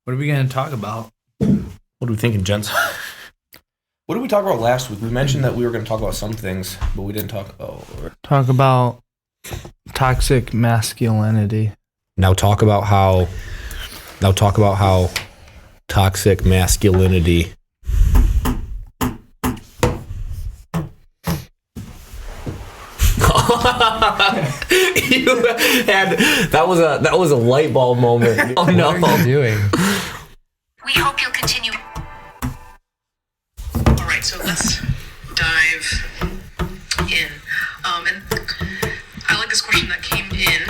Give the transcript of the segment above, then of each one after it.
What are we going to talk about? What are we thinking, gents? What did we talk about last week? We mentioned that we were going to talk about some things, but we didn't talk about... Talk about toxic masculinity. Now talk about how toxic masculinity... that was a light bulb moment. Oh no! What are you doing? We hope you'll continue. All right, so let's dive in. And I like this question that came in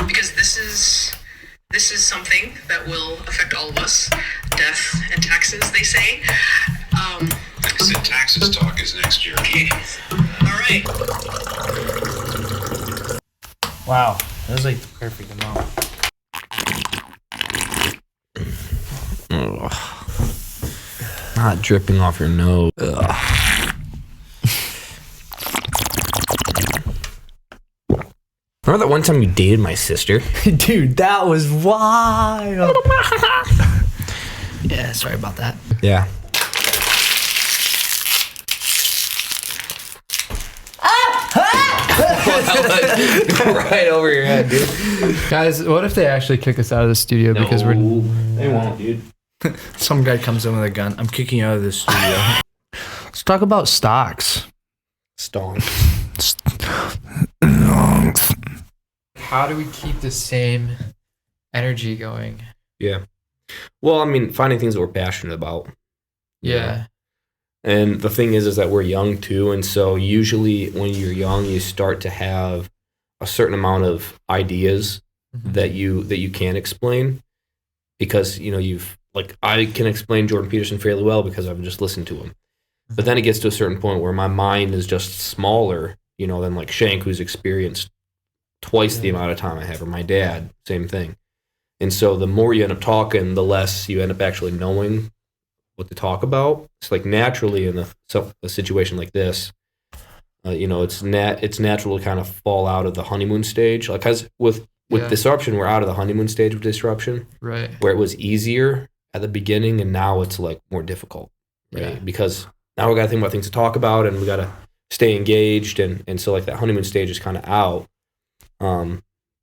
because this is something that will affect all of us. Death and taxes, they say. I said taxes talk is next year. All right. Wow, that was like the perfect amount. Ugh. Not dripping off your nose. Ugh. Remember that one time you dated my sister? Dude, that was wild. Yeah, sorry about that. Yeah. Right over your head, dude. Guys, what if they actually kick us out of the studio because we're... They won't, dude. Some guy comes in with a gun. I'm kicking you out of the studio. Let's talk about stocks. Stonks. How do we keep the same energy going? Yeah. Well, I mean, finding things that we're passionate about. Yeah. And the thing is that we're young too, and so usually when you're young, you start to have a certain amount of ideas that you can't explain because I can explain Jordan Peterson fairly well because I've just listened to him. But then it gets to a certain point where my mind is just smaller, than like Shank, who's experienced twice the amount of time I have, or my dad, same thing. And so the more you end up talking, the less you end up actually knowing what to talk about. It's like naturally in a situation like this, it's natural to kind of fall out of the honeymoon stage. Like, cause with disruption, we're out of the honeymoon stage of disruption, right? Where it was easier at the beginning, and now it's like more difficult, right? Yeah. Because now we got to think about things to talk about, and we got to stay engaged, and so like that honeymoon stage is kind of out.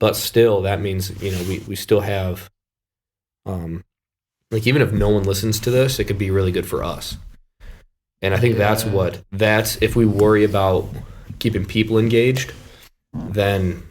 But still, that means we still have. Like, even if no one listens to this, it could be really good for us. And I think that's if we worry about keeping people engaged, then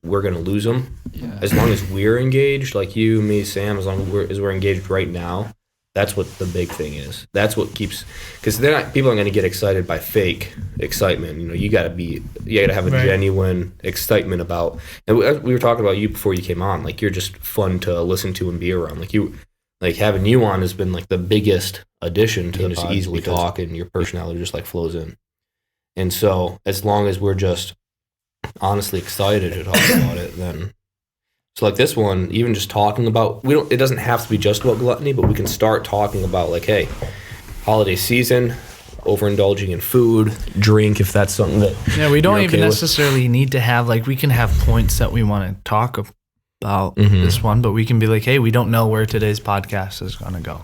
we're going to lose them. Yeah. As long as we're engaged, like you, me, Sam, as long as we're engaged right now, that's what the big thing is. That's what keeps, because people aren't going to get excited by fake excitement. You got to have a genuine excitement about, and we were talking about you before you came on, like you're just fun to listen to and be around. Like having you on has been like the biggest addition to just easily talk, and your personality just like flows in. And so as long as we're just honestly excited to talk about it, then so like this one, even just talking about, it doesn't have to be just about gluttony, but we can start talking about like, hey, holiday season, overindulging in food, drink, if that's something that we don't even necessarily need to have, like, we can have points that we want to talk about this one, but we can be like, hey, we don't know where today's podcast is going to go.